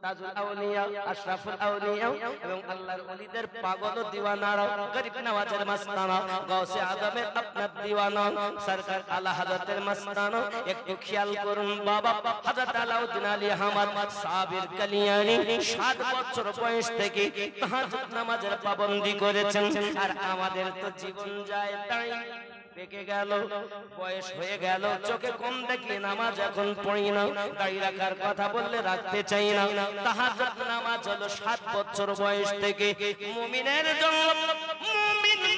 তাজুল আউলিয়া, আশরাফুল আউলিয়া এবং আল্লাহর ওলিদের পাগল ও দিওয়ানারা, গরিব নওয়াজের মাস্তানা, গাউসে আজমের আপনার দিওয়ানা, সরকার আলা হযরতের মাস্তানা। একটু খেয়াল করুন বাবা, হযরত আলাউদ্দিন আলী আহমদ সাবির কালিয়ানি 7 বছর বয়স থেকে তাহাজ্জুদ নামাজের পাবন্দি করেছেন। আর আমাদের তো জীবন যায় তাই পেকে গেল, বয়স হয়ে গেল, চোখে কম দেখি, নামাজ এখন পড়ি না, দাড়ি রাখার কথা বললে রাখতে চাই না। তাহাজ্জুদ নামাজ হলো 7 বছর বয়স থেকে মুমিনের জন্য,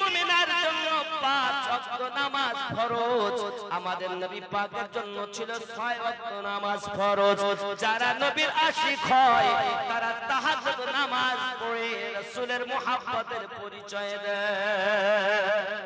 মুমিনার জন্য 5 ওয়াক্ত নামাজ ফরজ। আমাদের নবী পাকের জন্য ছিল 6 ওয়াক্ত নামাজ ফরজ। যারা নবীর আশিক হয় তারা তাহাজ্জুদ নামাজ পড়ে রাসূলের মুহাব্বতের পরিচয় দেয়।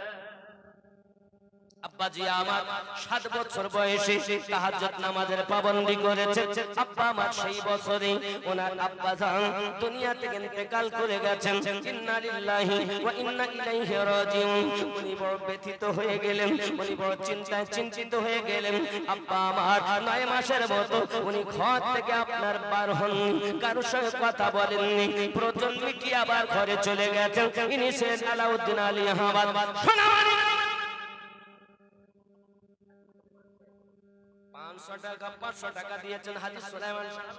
আব্বাজি আমার 7 বছর বয়সে তাহাজ্জুদ নামাজের পাবন্দি করেছে। আব্বা আমার সেই বছরে ওনার আব্বা জান দুনিয়া থেকে ইন্তেকাল করে গেছেন। ইন্না লিল্লাহি ওয়া ইন্না ইলাইহি রাজিউন। উনি বড় ব্যথিত হয়ে গেলেন, উনি বড় চিন্তায় চিন্তিত হয়ে গেলেন। আব্বা আমার 9 মাসের মতো উনি ঘর থেকে আপনার বার হননি, কারোর সঙ্গে কথা বলেননি। প্রয়োজন মিটিয়ে আবার ঘরে চলে গেছেন। ইনি ছিলেন আলাউদ্দিন আলী আহমদ। 500 টাকা 500 টাকা দিয়েছেন হাজী সুলাইমান সাহেব।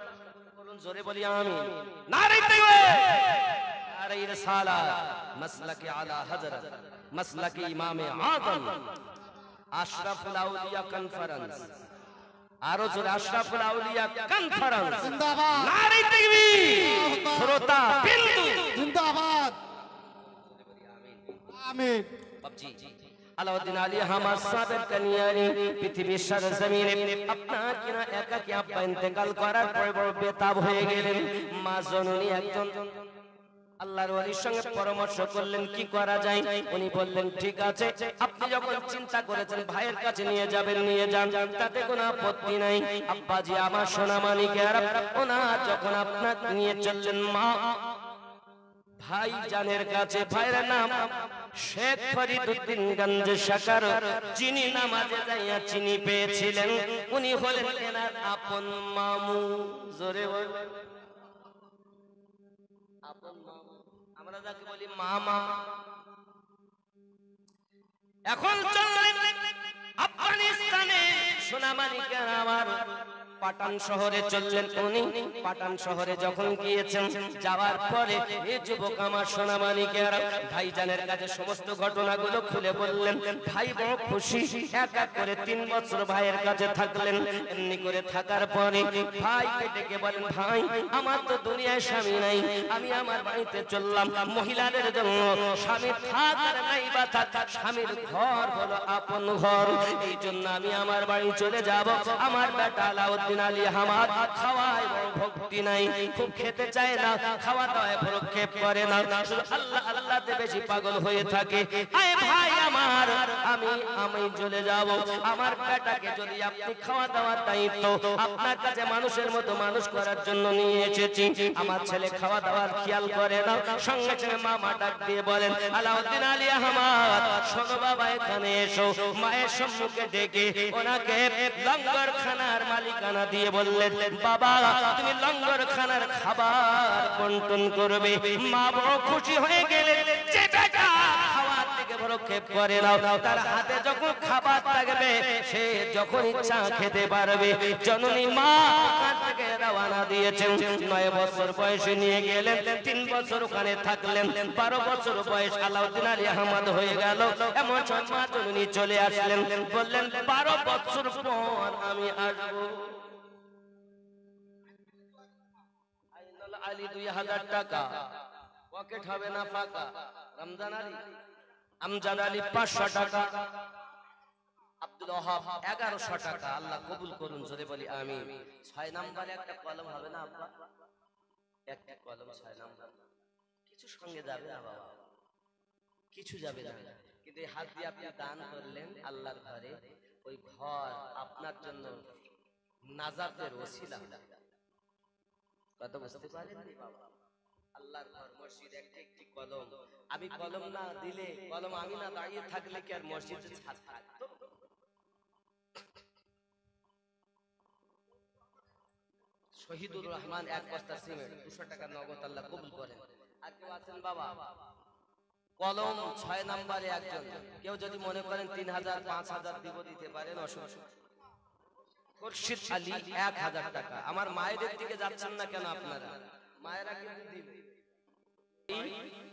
বলুন জোরে বলি আমিন। নারে তাকবীর, নারে রিসালাত, মাসলাকে আলা হযরত, মাসলাকে ইমামে আযম, আশরাফুল আউলিয়া কনফারেন্স। আরো জোরে, আশরাফুল আউলিয়া কনফারেন্স জিন্দাবাদ, নারে তাকবীর, শ্রোতা বিন্দু জিন্দাবাদ, আমিন। বাবজি আলাউদ্দিন আলী আহমদ সাহেব কানিয়ানি পৃথিবীর সরজমিনে আপনার কিনা একাকী আব্বা ইন্তেকাল করার পরে বড় বেতাব হয়ে গেলেন। মা জননী একজন আল্লাহর ওলির সঙ্গে পরামর্শ করলেন কি করা যায়। উনি বললেন ঠিক আছে, আপনি যখন চিন্তা করেছেন ভাইয়ের কাছে নিয়ে যাবেন, নিয়ে যান, তাতে কোনো আপত্তি নাই। আব্বাজি আমার সোনা মানিকের, ওনার যখন আপনার নিয়ে চললেন মা ভাই জানের কাছে, ভাইয়ের নাম শেখ ফরিদউদ্দিন গঞ্জ শাকার, যিনি নামাজে যাইয়া চিনি পেয়েছিলেন, উনি হলেন এনার আপন মামু। জোরে বল, আপন মামু, আমরা যাকে বলি মামা। এখন চললেন আফগানিস্তানে, সোনামানিকের আমার পাটান শহরে চললেন উনি। পাটান শহরে যখন গিয়েছেন, যাওয়ার পরে এই যুবক আমার সোনামানিকেরা ভাইজানের কাছে সমস্ত ঘটনাগুলো খুলে বললেন। ভাই বড় খুশি, এক এক করে 3 বছর ভাইয়ের কাছে থাকলেন। এমনি করে থাকার পরে ভাইকে ডেকে বলেন, ভাই আমার তো দুনিয়ায় স্বামী নাই, আমি আমার বাড়িতে চললাম। মহিলাদের জন্য স্বামী থাক আর নাই বা থাক, স্বামীর ঘর হলো আপন ঘর, এই জন্য আমি আমার বাড়ি চলে যাব। আমার বেটা আলাউদ্দিন আলী আহমদ খাওয়ায় বড় ভক্তি নাই, খুব খেতে চায় না, খাওয়া দাওয়ায় ভ্রক্ষেপ করে না, শুধু আল্লাহ আল্লাহতে বেশি পাগল হয়ে থাকে। আয় ভাই আমার, আমি চলে যাব। আমার বেটাকে যদি আপনি খাওয়া দাওয়ার দায়িত্ব আপনার কাছে মানুষের মতো মানুষ করার জন্য নিয়ে এসেছি, আমার ছেলে খাওয়া দাওয়ার খেয়াল করে না। সঙ্গে সঙ্গে মামা ডাক দিয়ে বলেন, আলাউদ্দিন আলী আহমদ শোনো বাবা, এখানে এসো। মায়ের সম্মুখে ডেকে ওনাকে লঙ্গরখানার মালিকানা দিয়ে বললেন, বাবা তুমি লঙ্গরখানার খাবার বন্টন করবে। মা বড় খুশি হয়ে গেলেন, যে বেটা খাবার থেকে ভ্রক্ষেপ করে না, তার হাতে যখন খাবার থাকবে সে যখন ইচ্ছা খেতে পারবে। জননী মা ওখান থেকে রওনা দিয়েছেন। 9 বছর বয়সে নিয়ে গেলেন, 3 বছর ওখানে থাকলেন। 12 বছর বয়স আলাউদ্দিন আলী আহমদ হয়ে গেল। এমন সময় মা জননী চলে আসলেন, বললেন 12 বছর পর আমি আসবো। আলী 2000 টাকা পকেট হবে না ফাঁকা। রমজান আলী, আমজাদ আলী 500 টাকা, আব্দুল ওয়াহাব 1100 টাকা। আল্লাহ কবুল করুন, জোরে বলি আমিন। 6 নম্বরে একটা কলম হবে না আব্বা, একটা কলম 6 নম্বর। কিছু সঙ্গে যাবে না বাবা, কিছু যাবে না, কিন্তু এই হাত দিয়ে আপনি দান করলেন আল্লাহর ঘরে, ওই ঘর আপনার জন্য নাজাতের ওসিলা। কথা বুঝতে পারেন বাবা? আল্লাহর ঘর, মসজিদ, একটি কলম। আমি কলম না দিলে, কলম আমি না দাঁড়িয়ে থাকলে কি আর মসজিদে ছাদ থাকতো? শহীদুর রহমান 1 বস্তা সিমেন্ট 200 টাকা নগদ আল্লাহ কবুল করেন। আর কেউ আছেন বাবা? কলম 6 নম্বরে একজন, কেউ যদি মনে করেন 3000 5000 দিব দিতে পারেন, অসুবিধা। খুরশিদ আলী 1000 টাকা। আমার মায়েদের দিকে যাচ্ছেন না কেন আপনারা? মায়েরা কিন্তু দিবে।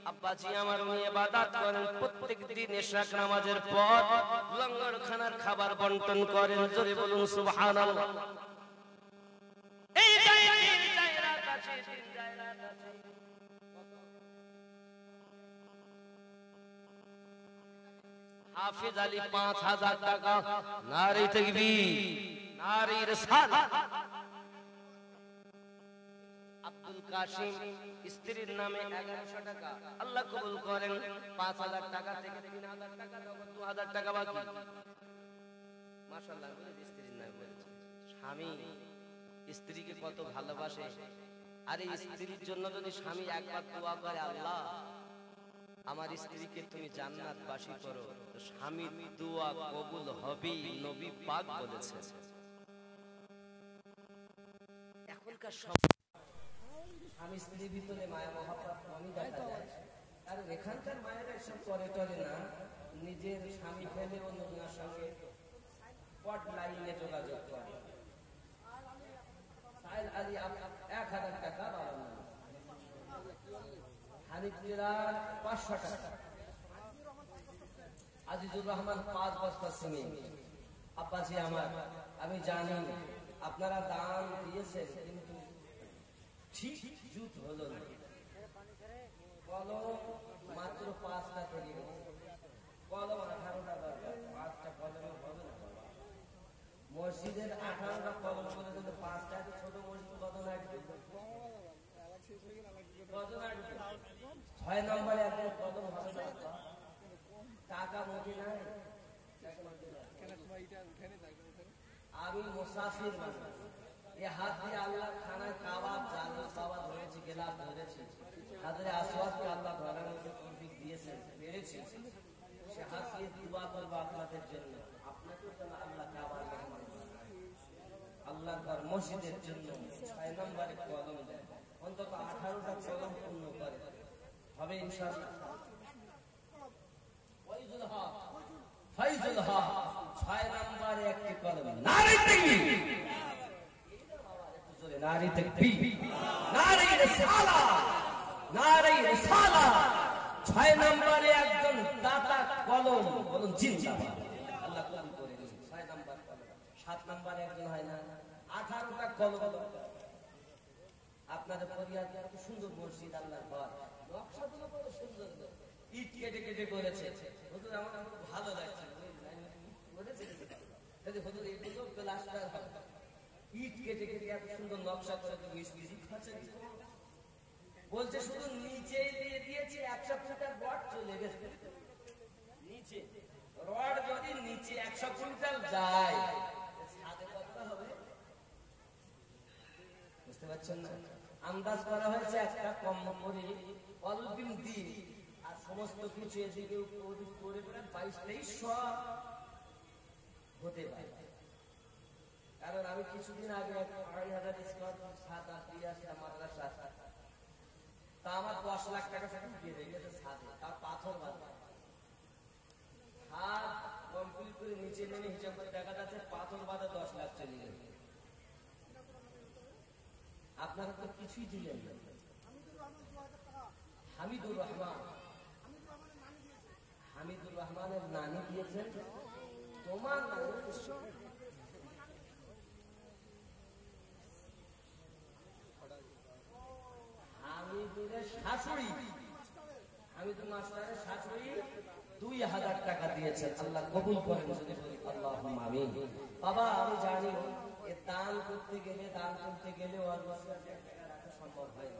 আব্বাজি আমার উনি ইবাদত করেন, প্রত্যেক দিন ইশরাক নামাজের পর লঙ্গরখানার খাবার বন্টন করেন। জোরে বলুন সুবহানাল্লাহ। এই জায়গার কাছে হাফেজ আলী 5000 টাকা। নারে তাকবীর, নারে রিসালাত। আব্দুল কাসিম স্ত্রীর নামে 1100 টাকা, আল্লাহ কবুল করেন। 5000 টাকা থেকে 3000 টাকা নগদ, 2000 টাকা বাকি। মাশাআল্লাহ, স্ত্রীর নামে বলেছে। স্বামী স্ত্রীকে কত ভালোবাসে, আর এই স্ত্রীর জন্য যদি স্বামী একবার দোয়া করে, আল্লাহ আমার স্ত্রীকে তুমি জান্নাতবাসী করো, তো স্বামীর দোয়া কবুল হবেই, নবী পাক বলেছেন। এখনকার স্বামী স্ত্রীর ভিতরে মায়া মহব্বত কমই দেখা যায়, কারণ এখানকার মায়েরা এসব করে টরে না, নিজের স্বামী ফেলে অন্যজনের সঙ্গে পট লাইনে যোগাযোগ করে। সাইল আলী 1000 টাকা বাড়ানো, হানিফ মিরান 500 টাকা, আজিজুর রহমান 5 বস্তা সিমেন্ট। আব্বাজি আমার, আমি জানি আপনারা দান দিয়েছেন, কিন্তু ঠিক জুত হলো না। কলম মাত্র 5টা তৈরি হয়েছে, কলম 18টা দরকার, 5টা কলমে হবে না বাবা। মসজিদের 18টা কলম করে দিলে 5টা, ছোট মসজিদ কত লাগবে? 6 নম্বরে একদম কলম হবে না, টাকা মোটে নাই। আমি মুসাফির মানুষ, এ হাত দিয়ে আল্লাহ খানায় কাবাব, জাল কাবাব ধরেছি, গেলাম ধরেছি, হাজারে আসওয়াদকে আল্লাহ ধরার মধ্যে তৌফিক দিয়েছেন, পেরেছি। সে হাত দিয়ে দোয়া করবো আপনাদের জন্য, আপনাকেও যেন আল্লাহ কাবার মেহমান বানায়, আল্লাহর ঘর মসজিদের জন্য 6 নম্বরে কলম দেয়, অন্তত 18টা কলম পূর্ণ করে হবে ইনশাআল্লাহ। ফয়জুল হক, ফয়জুল হক 6 নম্বরে একটি কলম। নারে তাকবীর, নারে তাকবীর, নারে রিসালাত, নারে রিসালাত। 6 নম্বরে একজন দাতা কলম, বলুন জিন্দাবাদ, আল্লাহ কবুল করে নিন। 6 নম্বর কলম। 7 নম্বরে একজন হয় না, 18টা কলম। আপনাদের পরিবারে এত সুন্দর মসজিদ, আল্লাহর ঘর, নকশাগুলো কত সুন্দর, ইট কেটে কেটে করেছে। হুজুর আমার ভালো লাগছে, হুজুর এগুলো প্লাস্টার হবে, ইট কেটে কেটে এত সুন্দর নকশা করে বলছে, শুধু নিচে দিয়ে দিয়েছে 100 ফুটের রড চলে গেছে নিচে। রড যদি নিচে 100 কুইন্টাল যায়, ছাদে কতটা হবে বুঝতে পারছেন না? আন্দাজ করা হয়েছে একটা কম করে অল্পিন দিন আর সমস্ত কিছু এদিকে করে 22-2300 হতে পারে। কারণ আমি কিছুদিন আগে 2,500 স্কোয়ার ফুট ছাদ দিয়ে আসি আমার মাদ্রাসা, তা আমার 10 লাখ টাকা দিয়ে রেখেছে ছাদে, তার পাথর বাঁধা ছাদ কমপ্লিট করে নিচে নেমে হিসাব করে দেখা যাচ্ছে পাথর বাঁধা 10 লাখ চলে গেছে। আপনারা তো কিছুই দিলেন না। হামিদুর রহমান, হামিদুর রহমানের নানি দিয়েছেন, তোমার হামিদুরের শাশুড়ি, হামিদুর মাস্টারের শাশুড়ি 2000 টাকা দিয়েছেন, আল্লাহ কবুল করেন। আল্লাহুম্মা আমিন। বাবা আমি জানি এ দান করতে গেলে সম্ভব হয়,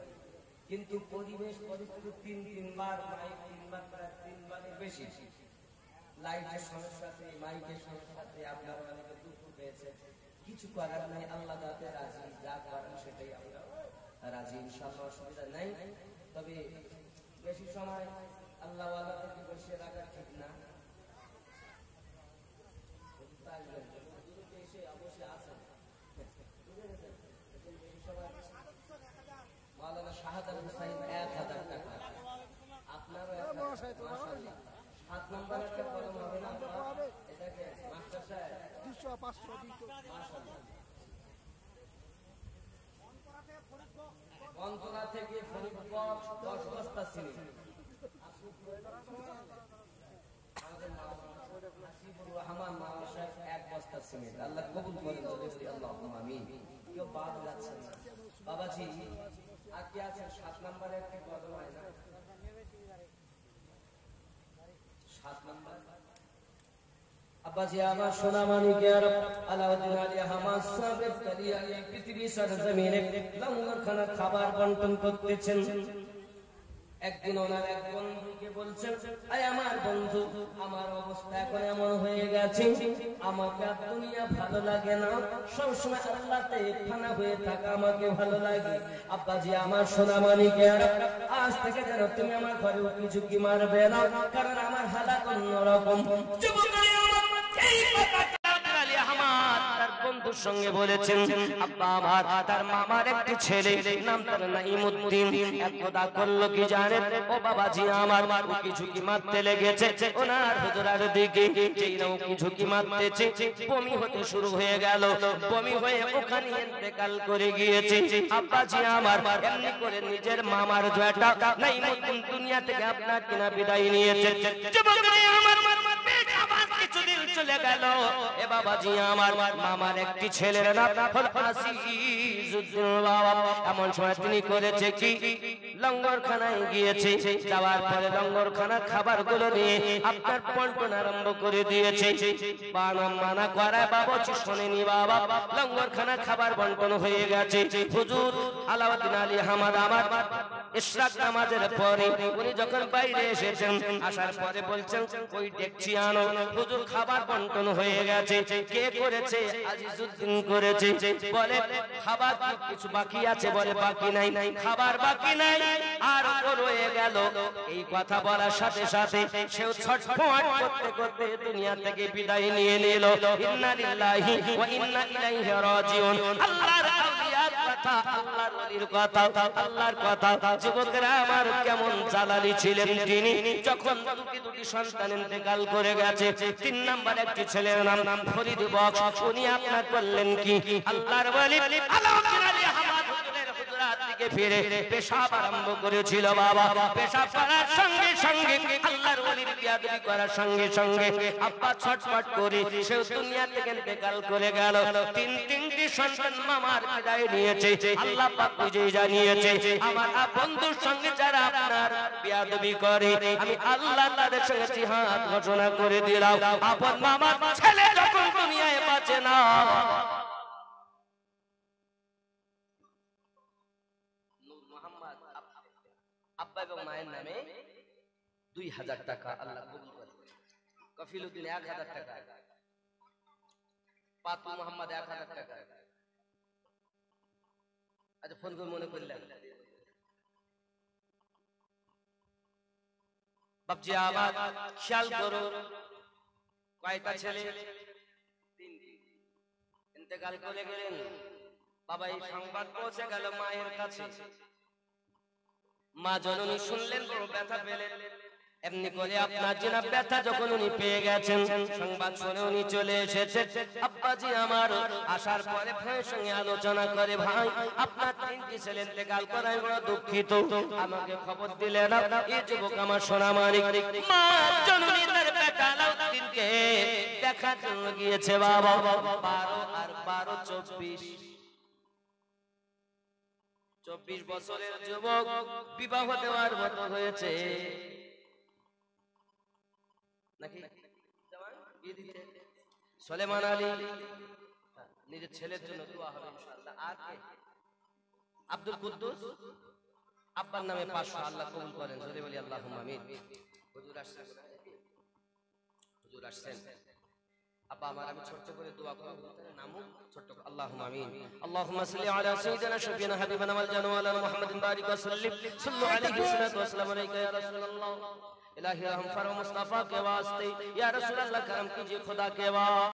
কিন্তু পরিবেশ পরিস্থিতি 3বার মাইক, 3বার প্রায় 3বারের বেশি লাইটের সমস্যাতে, মাইকের সমস্যাতে আপনারা অনেকে দুঃখ পেয়েছেন, কিছু করার নাই। আল্লাহ যাতে রাজি, যা করেন সেটাই আমরা রাজি, ইনশাআল্লাহ অসুবিধা নাই। তবে বেশি সময় আল্লাহ ওয়ালাদেরকে বসে রাখা ঠিক না। এসে অবশ্যই আছে, বেশি মাওলানা শাহাদাত হুসাইন 1000 টাকা। আপনারও 7 নম্বরের একটা কলম হবে না? এটাকে মাস্টার সাহেব 200 500 দিত। বনতলা থেকে ফরিদপুর 10 বস্তা চিনি। রহমান মাওলানা সাহেব 1 বস্তা সিমেন্ট। আল্লাহ কবুল করেন, আল্লাহুম্মা আমিন। কেউ বাদ যাচ্ছে না বাবাজি। আর কি আছে? 7 নম্বরে একটা কদম হয় না? 7 নম্বর আব্বাজি আমার সোনা মানিকের আলাউদ্দিন আলী আহমদ সাহেব কালিয়া এই পৃথিবী সরজমিনে লঙ্গরখানা খাবার বন্টন করতেছেন। একদিন ওনার এক বন্ধুকে বলছেন, আয় আমার বন্ধু, আমার অবস্থা এখন এমন হয়ে গেছে, আমাকে আর দুনিয়া ভালো লাগে না, সবসময় আল্লাহতে ফানা হয়ে থাকা আমাকে ভালো লাগে। আব্বাজি আমার সোনা মানিকের, আজ থেকে যেন তুমি আমার ঘরে উকি ঝুঁকি মারবে না, কারণ আমার হালাত অন্যরকম। বন্ধুর সঙ্গে বলেছেন, আব্বা আমার তার মামার একটি ছেলে, নাম তার নাইমুদ্দিন, একদা করলো কি জানেন? ও বাবাজি আমার উকি ঝুঁকি মারতে লেগেছে ওনার হুজরার দিকে। যেই না উকি ঝুঁকি মারতেছে, বমি হতে শুরু হয়ে গেল। বমি হয়ে ওখানে ইন্তেকাল করে গিয়েছে। আব্বাজি আমার এমনি করে নিজের মামার জয়টা নাইমুদ্দিন দুনিয়া থেকে আপনার কিনা বিদায় নিয়েছে। কিছুদিন চলে গেল, এ বাবাজি আমার মামার একটি ছেলের নাম হলো আজিজউদ্দিন বাবা। এমন সময় তিনি করেছে কি, লঙ্গরখানায় গিয়েছে। যাওয়ার পরে লঙ্গরখানার খাবারগুলো নিয়ে আপনার বন্টন আরম্ভ করে দিয়েছে। মানা করায় বাবাজি শোনেনি বাবা। লঙ্গরখানার খাবার বন্টন হয়ে গেছে। হুজুর আলাউদ্দিন আলী আহমদ আমার ইশরাক নামাজের পরে উনি যখন বাইরে এসেছেন, আসার পরে বলছেন, ওই ডেকচি আনো, হুজুর খাবার বন্টন হয়ে গেছে। কে করেছে? আজিজউদ্দিন করেছে। বলে খাবার কিছু বাকি আছে? বলে বাকি নাই। খাবার বাকি নাই, আর ও রয়ে গেল। এই কথা বলার সাথে সাথে সেও ছটফট করতে করতে দুনিয়া থেকে বিদায় নিয়ে নিল। ইন্না লিল্লাহি ওয়া ইন্না ইলাইহি রাজিউন। আল্লাহর আউলিয়ার কথা, আল্লাহর ওলির কথা, আল্লাহর কথা। যুবকরা আমার কেমন জালালি ছিলেন তিনি, যখন দুটি সন্তান ইন্তেকাল করে গেছে। 3 নাম্বার একটি ছেলের নাম ফরিদ বক্স। উনি আপনার করলেন কি, আল্লাহর ওলি আলাউদ্দিন আলী আহমদ হুজুরের হুজরাত থেকে ফিরে পেশাব আরম্ভ করেছিল বাবা। পেশাব করার সঙ্গে সঙ্গে আল্লাহর ওলির বিয়াদবি করার সঙ্গে সঙ্গে আব্বা ছটফট করে সেও দুনিয়া থেকে ইন্তেকাল করে গেল। তিনটি সন্তান মামার বিদায় নিয়েছে। আল্লাহ পাক বুঝিয়ে জানিয়েছে, আমার বন্ধুর সঙ্গে যারা আপনার বিয়াদবি করে, আমি আল্লাহ তাদের সঙ্গে জিহাদ ঘোষণা করে দিলাম। আপন মামার ছেলে যখন দুনিয়ায় বাঁচে না, নূর মোহাম্মদ আব্বা এবং মায়ের নামে 2000 টাকা আল্লাহ কবুল করে। কফিলউদ্দিন 1000 টাকা, পাতু মোহাম্মদ 1000 টাকা। আচ্ছা, ফোন করে মনে করলেন বাপজি আবার খেয়াল করো, কয়টা ছেলে? 3টি ইন্তেকাল করে গেলেন। বাবা এই সংবাদ পৌঁছে গেল মায়ের কাছে। মা জননী শুনলেন, বড় ব্যথা পেলেন। এমনি করে আপনার জিনা ব্যথা যখন উনি পেয়ে গেছেন, সংবাদ শুনে উনি চলে এসেছেন। আব্বাজি আমার আসার পরে ভাইয়ের সঙ্গে আলোচনা করে, ভাই আপনার 3টি ছেলে ইন্তেকাল করায় বড় দুঃখিত, আমাকে খবর দিলেন। এই যুবক আমার সোনা মানিক, মা জননী তার বেটা আলাউদ্দিনকে দেখার জন্য গিয়েছে বাবা। 12 আর 12 24 বছরের যুবক, বিবাহ দেওয়ার মতো হয়েছে নাকি? সুলেমান আলী নিজের ছেলের জন্য দোয়া হবে ইনশাআল্লাহ। আর কে? আব্দুল কুদ্দুস, আব্বার নামে 500, আল্লাহ কবুল করেন। জোরে বলি আল্লাহুম্মা আমিন। হুজুর আসছেন, হুজুর আসছেন। আব্বা আমার, আমি ছোট্ট করে দোয়া করব, নামও ছোট্ট করে। আল্লাহুম্মা আমিন। আল্লাহুম্মা সাল্লি আলা সাইয়্যিদিনা শাফিনা হাবিবানা ওয়াল জানা ওয়া আলা মুহাম্মাদিন বারিক ওয়া সাল্লিম। সাল্লু আলাইহি ওয়া সাল্লামু আলাইকা ইয়া রাসূলুল্লাহ। इलाही रहम फरमा मुस्तफा के वास्ते, या रसूल अल्लाह करम कीजिए खुदा के वास्ते।